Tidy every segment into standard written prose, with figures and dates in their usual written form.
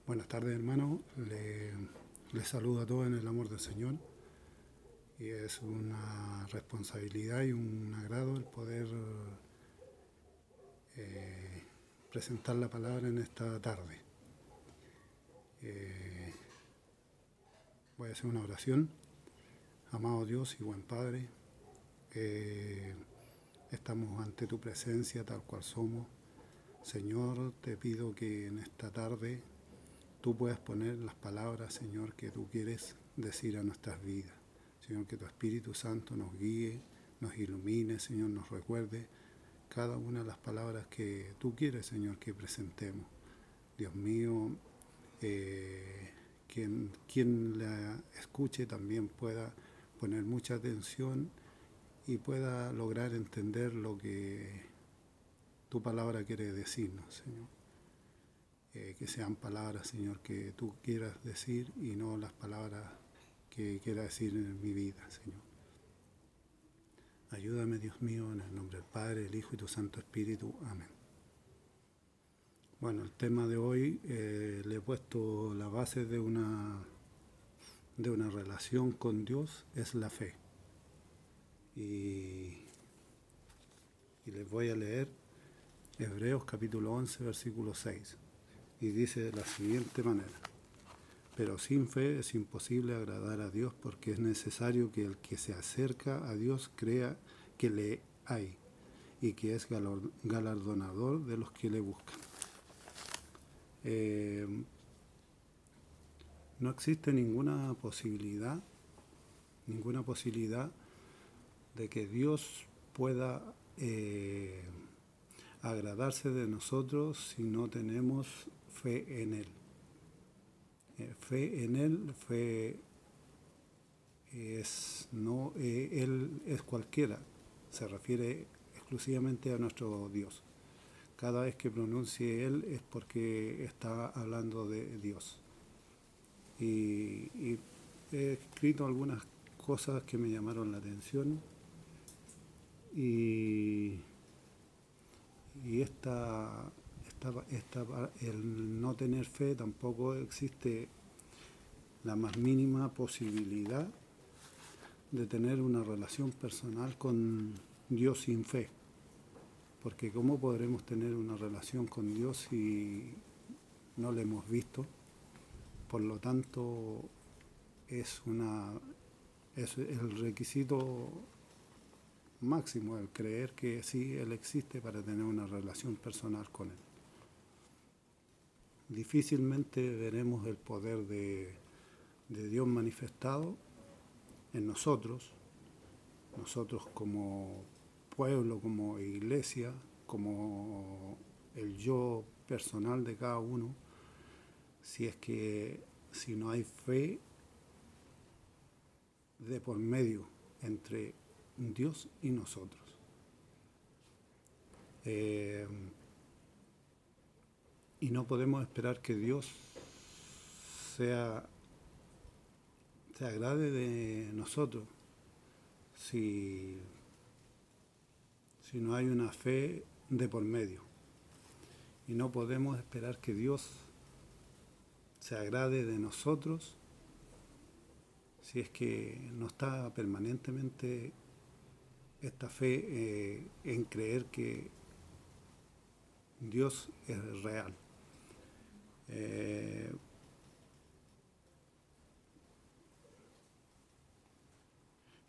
Buenas tardes, hermano. Les saludo a todos en el amor del Señor. Y es una responsabilidad y un agrado el poder presentar la palabra en esta tarde. Voy a hacer una oración. Amado Dios y buen Padre, estamos ante tu presencia tal cual somos. Señor, te pido que en esta tarde tú puedas poner las palabras, Señor, que tú quieres decir a nuestras vidas. Señor, que tu Espíritu Santo nos guíe, nos ilumine, Señor, nos recuerde cada una de las palabras que tú quieres, Señor, que presentemos. Dios mío, quien la escuche también pueda poner mucha atención y pueda lograr entender lo que tu palabra quiere decirnos, Señor. Que sean palabras, Señor, que tú quieras decir y no las palabras que quiera decir en mi vida, Señor. Ayúdame, Dios mío, en el nombre del Padre, del Hijo y tu Santo Espíritu. Amén. Bueno, el tema de hoy le he puesto la base de una relación con Dios, es la fe. Y les voy a leer Hebreos capítulo 11, versículo 6. Y dice de la siguiente manera: pero sin fe es imposible agradar a Dios, porque es necesario que el que se acerca a Dios crea que le hay y que es galardonador de los que le buscan. No existe ninguna posibilidad de que Dios pueda agradarse de nosotros si no tenemos fe en Él. Fe en Él, fe Él es cualquiera, se refiere exclusivamente a nuestro Dios. Cada vez que pronuncie Él es porque está hablando de Dios. Y he escrito algunas cosas que me llamaron la atención y el no tener fe, tampoco existe la más mínima posibilidad de tener una relación personal con Dios sin fe. Porque ¿cómo podremos tener una relación con Dios si no le hemos visto? Por lo tanto, es el requisito máximo, el creer que sí, Él existe para tener una relación personal con Él. Difícilmente veremos el poder de Dios manifestado en nosotros como pueblo, como iglesia, como el yo personal de cada uno, si no hay fe de por medio entre Dios y nosotros. Y no podemos esperar que Dios se agrade de nosotros si no hay una fe de por medio. Y no podemos esperar que Dios se agrade de nosotros si es que no está permanentemente esta fe en creer que Dios es real.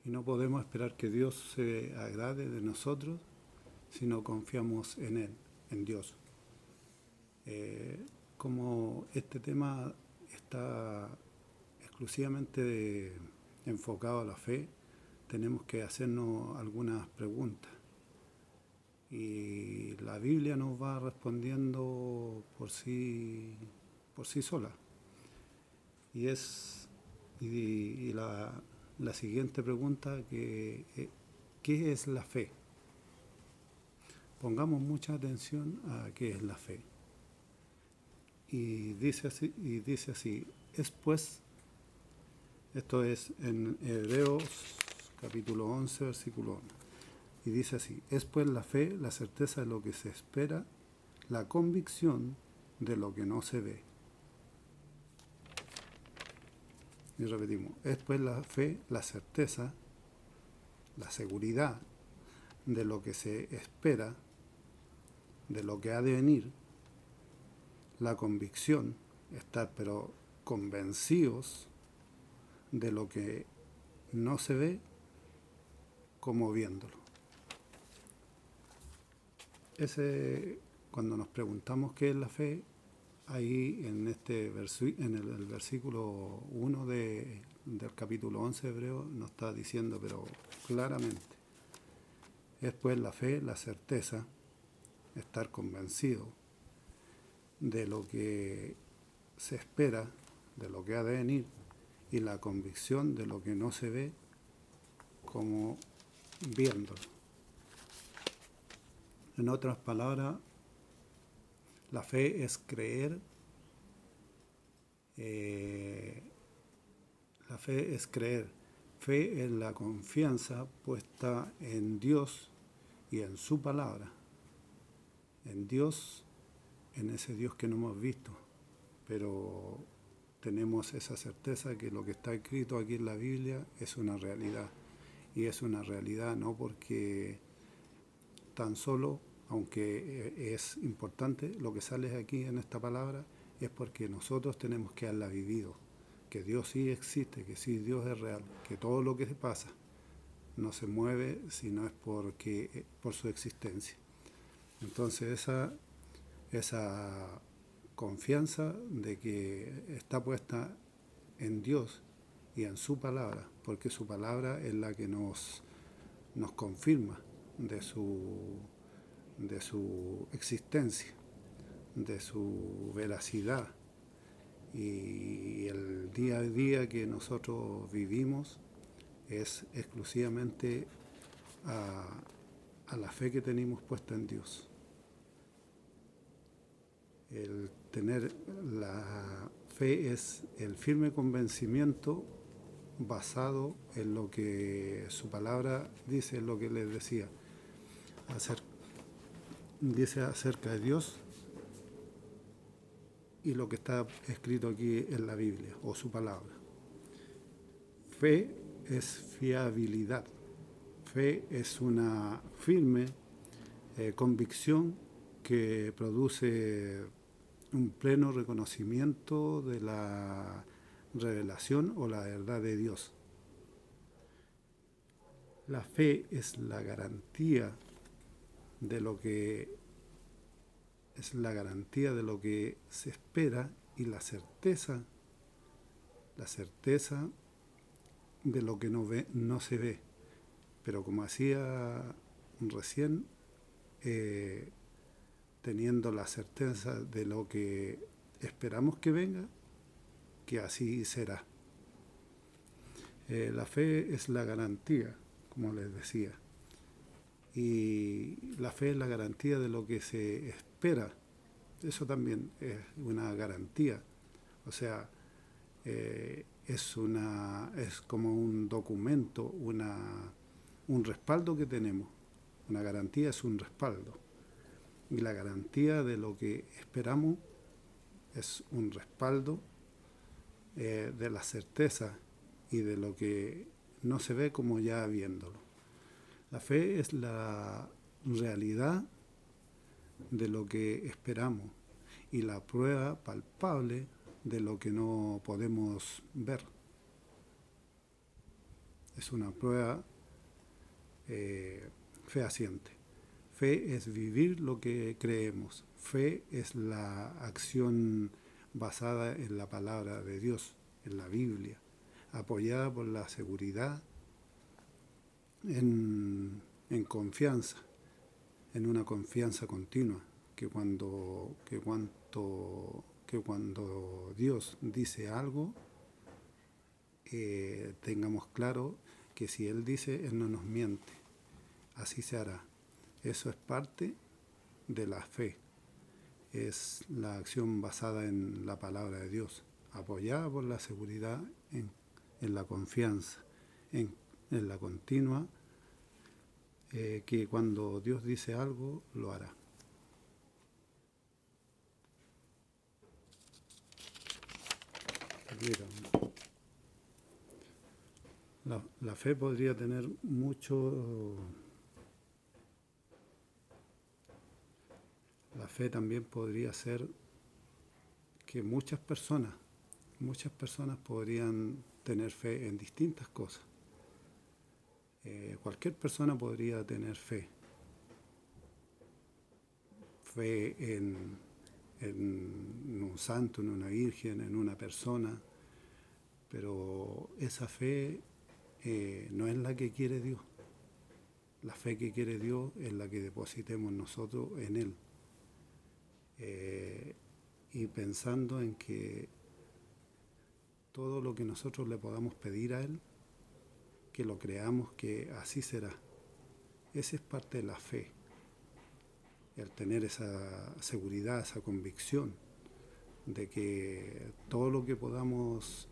Y no podemos esperar que Dios se agrade de nosotros si no confiamos en Él, en Dios. Como este tema está exclusivamente enfocado a la fe, tenemos que hacernos algunas preguntas. Y la Biblia nos va respondiendo por sí sola. Y la siguiente pregunta, ¿qué es la fe? Pongamos mucha atención a qué es la fe. Y dice así, es pues, esto es en Hebreos capítulo 11, versículo 1. Y dice así: es pues la fe, la certeza de lo que se espera, la convicción de lo que no se ve. Y repetimos, es pues la fe, la certeza, la seguridad de lo que se espera, de lo que ha de venir, la convicción, estar pero convencidos de lo que no se ve como viéndolo. Cuando nos preguntamos qué es la fe, ahí en el versículo 1 del capítulo 11 de Hebreo nos está diciendo, pero claramente, es pues la fe, la certeza, estar convencido de lo que se espera, de lo que ha de venir, y la convicción de lo que no se ve como viéndolo. En otras palabras, la fe es creer, la fe es creer. Fe es la confianza puesta en Dios y en su palabra. En Dios, en ese Dios que no hemos visto, pero tenemos esa certeza que lo que está escrito aquí en la Biblia es una realidad. Y es una realidad no porque tan solo, aunque es importante lo que sale aquí en esta palabra, es porque nosotros tenemos que haberla vivido, que Dios sí existe, que sí Dios es real, que todo lo que pasa no se mueve si no es por su existencia. Entonces esa confianza de que está puesta en Dios y en su palabra, porque su palabra es la que nos confirma de su existencia, de su veracidad, y el día a día que nosotros vivimos es exclusivamente a la fe que tenemos puesta en Dios. El tener la fe es el firme convencimiento basado en lo que su palabra dice, en lo que les decía, dice acerca de Dios y lo que está escrito aquí en la Biblia o su palabra. Fe es fiabilidad. Fe es una firme convicción que produce un pleno reconocimiento de la revelación o la verdad de Dios. La fe es la garantía de lo que se espera y la certeza de lo que no se ve. Pero como hacía recién, teniendo la certeza de lo que esperamos que venga, que así será. La fe es la garantía, como les decía, y la fe es la garantía de lo que se espera. Eso también es una garantía, o sea, es como un documento, un respaldo que tenemos. Una garantía es un respaldo, y la garantía de lo que esperamos es un respaldo de la certeza y de lo que no se ve como ya viéndolo. La fe es la realidad de lo que esperamos y la prueba palpable de lo que no podemos ver. Es una prueba fehaciente. Fe es vivir lo que creemos. Fe es la acción basada en la palabra de Dios, en la Biblia, apoyada por la seguridad en confianza, en una confianza continua, que cuando Dios dice algo, tengamos claro que si Él dice, Él no nos miente, así se hará. Eso es parte de la fe, es la acción basada en la palabra de Dios, apoyada por la seguridad en la confianza, en la continua, que cuando Dios dice algo, lo hará. La fe podría tener mucho. La fe también podría ser que muchas personas podrían tener fe en distintas cosas. Cualquier persona podría tener fe en un santo, en una virgen, en una persona, pero esa fe no es la que quiere Dios. La fe que quiere Dios es la que depositemos nosotros en Él. Y pensando en que todo lo que nosotros le podamos pedir a Él, que lo creamos que así será. Esa es parte de la fe, el tener esa seguridad, esa convicción de que todo lo que podamos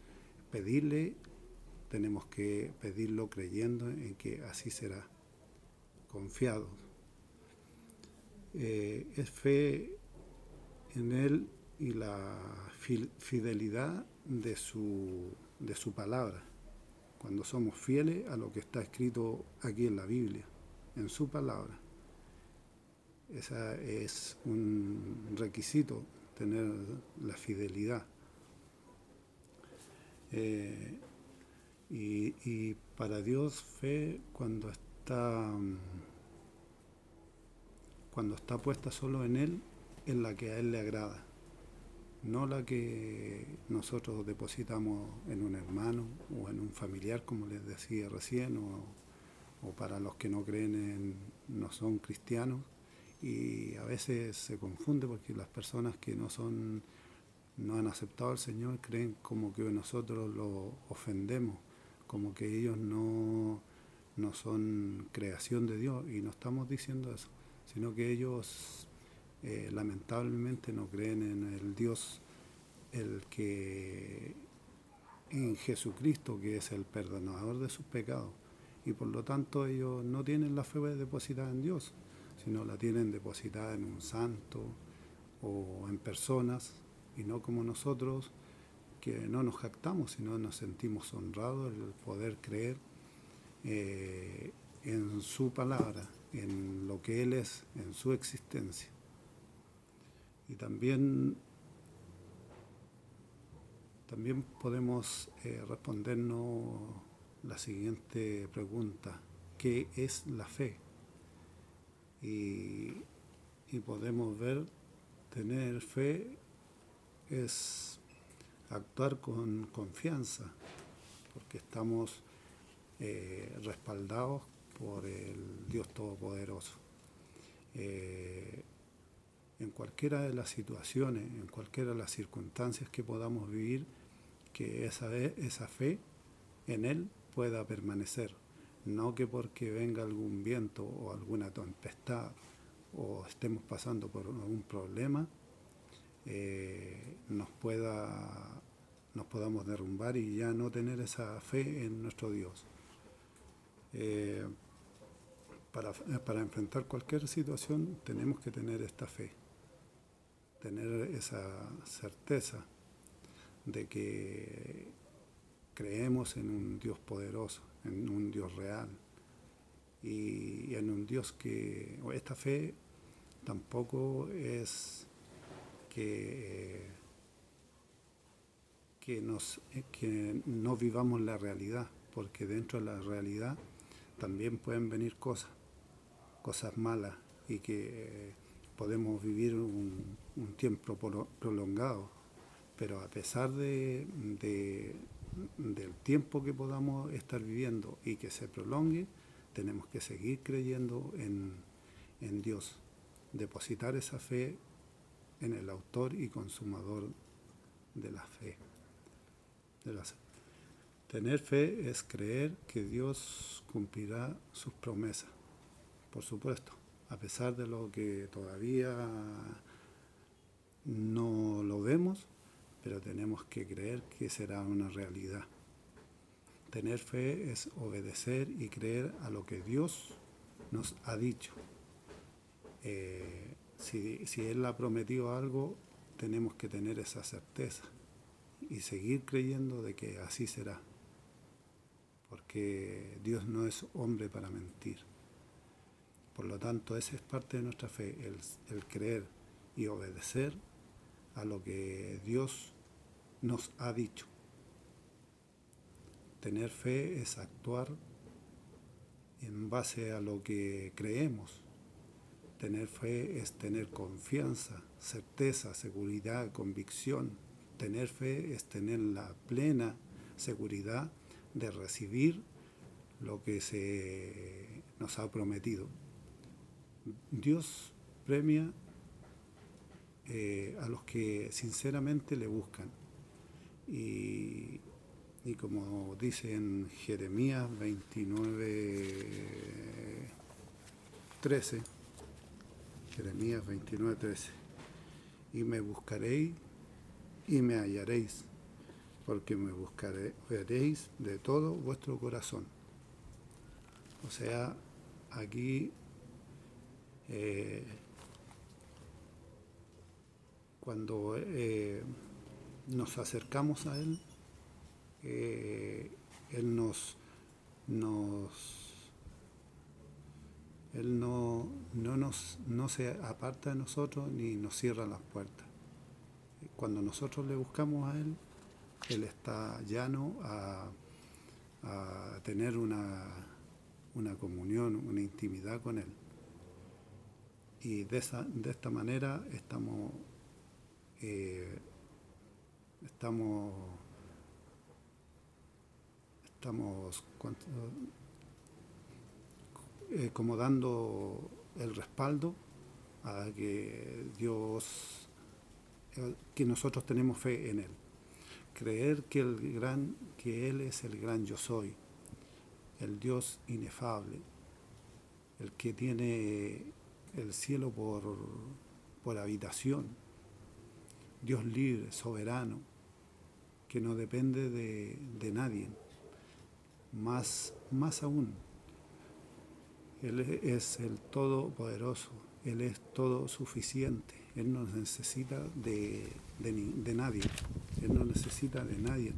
pedirle, tenemos que pedirlo creyendo en que así será, confiados. Es fe en Él y la fidelidad de su palabra, cuando somos fieles a lo que está escrito aquí en la Biblia, en su palabra. Ese es un requisito, tener la fidelidad. Y para Dios fe cuando está puesta solo en Él, es la que a Él le agrada, no la que nosotros depositamos en un hermano o en un familiar, como les decía recién, o para los que no creen no son cristianos. Y a veces se confunde porque las personas que no han aceptado al Señor creen como que nosotros los ofendemos, como que ellos no son creación de Dios, y no estamos diciendo eso, sino que ellos lamentablemente no creen en el Dios, en Jesucristo, que es el perdonador de sus pecados, y por lo tanto ellos no tienen la fe depositada en Dios, sino la tienen depositada en un santo o en personas, y no como nosotros, que no nos jactamos, sino nos sentimos honrados el poder creer en su palabra, en lo que Él es, en su existencia. Y también podemos respondernos la siguiente pregunta: ¿qué es la fe? Y podemos ver, tener fe es actuar con confianza, porque estamos respaldados por el Dios Todopoderoso. En cualquiera de las situaciones, en cualquiera de las circunstancias que podamos vivir, que esa fe en Él pueda permanecer. No que porque venga algún viento o alguna tempestad o estemos pasando por algún problema, nos podamos derrumbar y ya no tener esa fe en nuestro Dios. Para enfrentar cualquier situación tenemos que tener esta fe, tener esa certeza de que creemos en un Dios poderoso, en un Dios real, y en un Dios que esta fe tampoco es que no vivamos la realidad, porque dentro de la realidad también pueden venir cosas malas, y que podemos vivir un tiempo prolongado, pero a pesar del tiempo que podamos estar viviendo y que se prolongue, tenemos que seguir creyendo en Dios, depositar esa fe en el autor y consumador de la fe. Tener fe es creer que Dios cumplirá sus promesas, por supuesto, a pesar de lo que todavía no lo vemos, pero tenemos que creer que será una realidad. Tener fe es obedecer y creer a lo que Dios nos ha dicho. Si Él ha prometido algo, tenemos que tener esa certeza y seguir creyendo de que así será, porque Dios no es hombre para mentir. Por lo tanto, esa es parte de nuestra fe, el creer y obedecer a lo que Dios nos ha dicho. Tener fe es actuar en base a lo que creemos. Tener fe es tener confianza, certeza, seguridad, convicción. Tener fe es tener la plena seguridad de recibir lo que se nos ha prometido. Dios premia a los que sinceramente le buscan. Y como dice en Jeremías 29:13, Jeremías 29:13, y me buscaréis y me hallaréis, porque me buscaréis de todo vuestro corazón. O sea, aquí cuando nos acercamos a Él, Él Él no se aparta de nosotros ni nos cierra las puertas. Cuando nosotros le buscamos a Él, Él está llano a tener una comunión, una intimidad con Él. Y de esta manera estamos como dando el respaldo a que Dios, que nosotros tenemos fe en Él. Creer que Él es el gran yo soy, el Dios inefable, el que tiene el cielo por habitación, Dios libre, soberano, que no depende de nadie. Más aún, Él es el todopoderoso, Él es todo suficiente, Él no necesita de nadie, Él no necesita de nadie.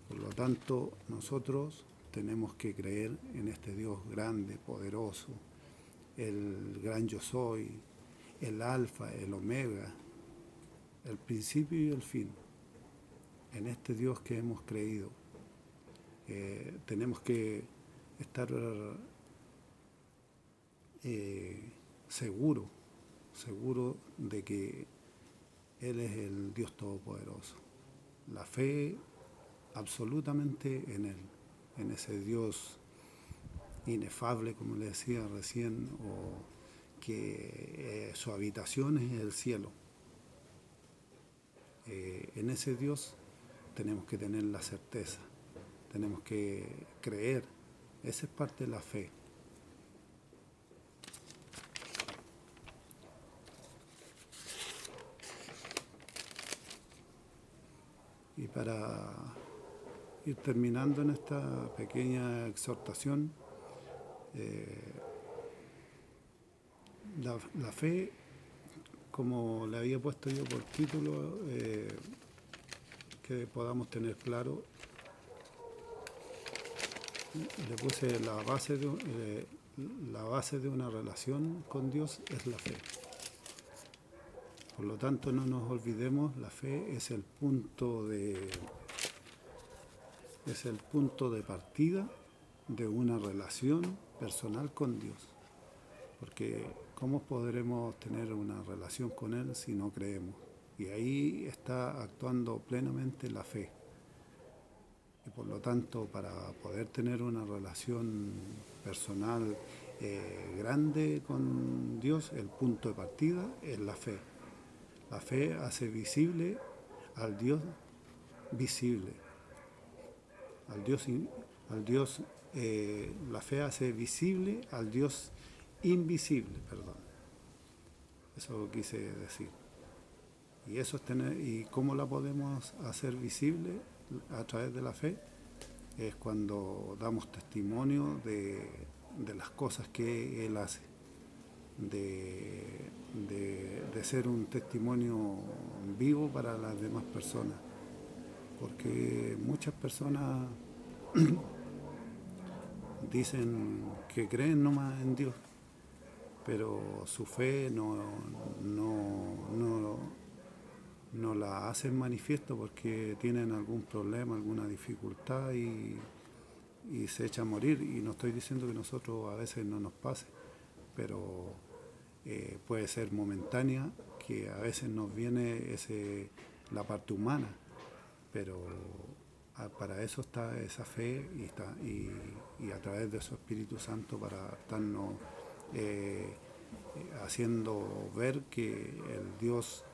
Por lo tanto, nosotros tenemos que creer en este Dios grande, poderoso, el gran yo soy, el alfa, el omega, el principio y el fin. En este Dios que hemos creído, tenemos que estar seguro de que Él es el Dios Todopoderoso. La fe absolutamente en Él, en ese Dios inefable, como le decía recién, o que su habitación es el cielo. En ese Dios tenemos que tener la certeza, tenemos que creer. Esa es parte de la fe. Y para ir terminando en esta pequeña exhortación, la fe, como le había puesto yo por título, que podamos tener claro, le puse la base de una relación con Dios es la fe. Por lo tanto, no nos olvidemos, la fe es el punto de partida de una relación personal con Dios. Porque ¿cómo podremos tener una relación con Él si no creemos? Y ahí está actuando plenamente la fe. Y por lo tanto, para poder tener una relación personal grande con Dios, el punto de partida es la fe. La fe hace visible al Dios visible. La fe hace visible al Dios invisible, Eso quise decir. Y eso es ¿y cómo la podemos hacer visible a través de la fe? Es cuando damos testimonio de las cosas que Él hace, de ser un testimonio vivo para las demás personas. Porque muchas personas dicen que creen nomás en Dios, pero su fe no la hacen manifiesto porque tienen algún problema, alguna dificultad y se echa a morir. Y no estoy diciendo que nosotros a veces no nos pase, pero puede ser momentánea, que a veces nos viene la parte humana, pero para eso está esa fe y a través de su Espíritu Santo para estarnos haciendo ver que el Dios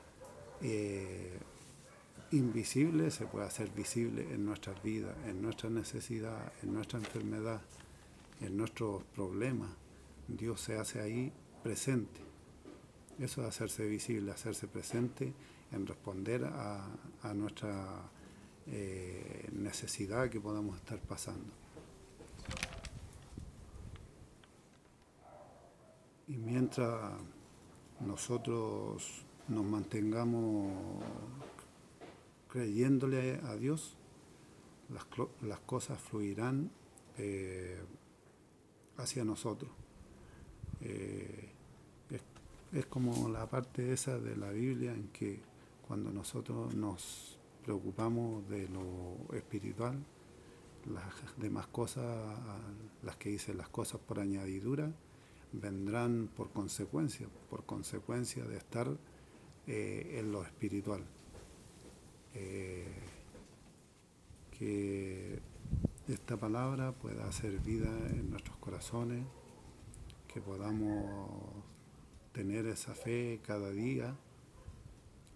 invisible se puede hacer visible en nuestras vidas, en nuestra necesidad, en nuestra enfermedad, en nuestros problemas. Dios se hace ahí presente. Eso es hacerse visible, hacerse presente en responder a nuestra necesidad que podamos estar pasando. Y mientras nosotros nos mantengamos creyéndole a Dios, las cosas fluirán hacia nosotros. Es como la parte esa de la Biblia en que cuando nosotros nos preocupamos de lo espiritual, las demás cosas, las que dicen las cosas por añadidura, vendrán por consecuencia de estar en lo espiritual. Que esta palabra pueda hacer vida en nuestros corazones, que podamos tener esa fe cada día.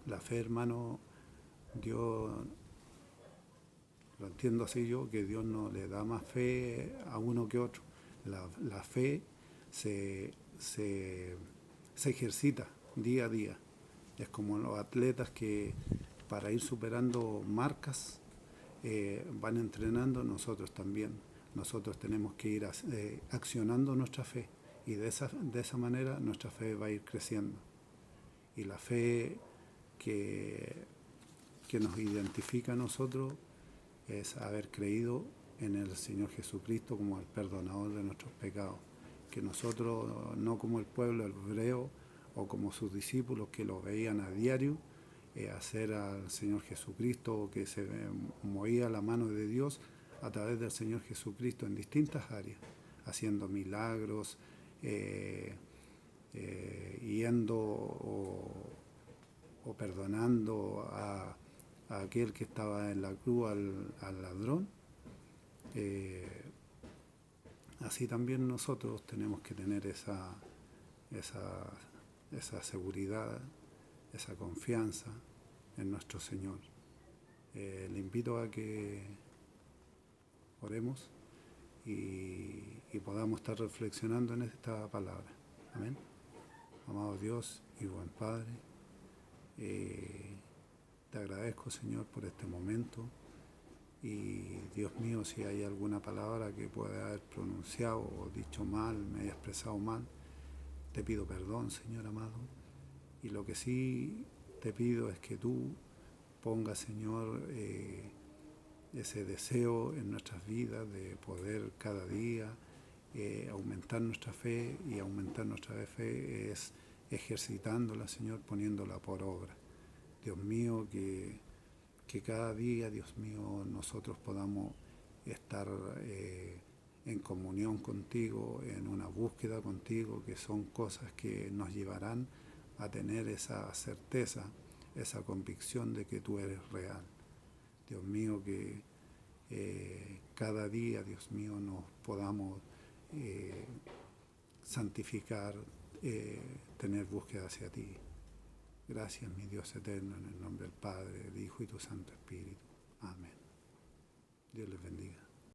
La fe, hermano, Dios, lo entiendo así yo, que Dios no le da más fe a uno que a otro. La fe se ejercita día a día. Es como los atletas que para ir superando marcas van entrenando, nosotros también. Nosotros tenemos que ir accionando nuestra fe y de esa manera nuestra fe va a ir creciendo. Y la fe que nos identifica a nosotros es haber creído en el Señor Jesucristo como el perdonador de nuestros pecados. Que nosotros, no como el pueblo hebreo o como sus discípulos que lo veían a diario, hacer al Señor Jesucristo, que se movía la mano de Dios a través del Señor Jesucristo en distintas áreas, haciendo milagros, yendo o perdonando a aquel que estaba en la cruz, al ladrón. Así también nosotros tenemos que tener esa seguridad, esa confianza en nuestro Señor. Le invito a que oremos y podamos estar reflexionando en esta palabra. Amén. Amado Dios y buen Padre, te agradezco, Señor, por este momento. Y Dios mío, si hay alguna palabra que pueda haber pronunciado o dicho mal, me haya expresado mal, te pido perdón, Señor amado. Y lo que sí te pido es que tú pongas, Señor, ese deseo en nuestras vidas de poder cada día aumentar nuestra fe, y aumentar nuestra fe es ejercitándola, Señor, poniéndola por obra. Dios mío, que cada día, Dios mío, nosotros podamos estar en comunión contigo, en una búsqueda contigo, que son cosas que nos llevarán a tener esa certeza, esa convicción de que tú eres real. Dios mío, que cada día, Dios mío, nos podamos santificar, tener búsqueda hacia ti. Gracias, mi Dios eterno, en el nombre del Padre, del Hijo y tu Santo Espíritu. Amén. Dios les bendiga.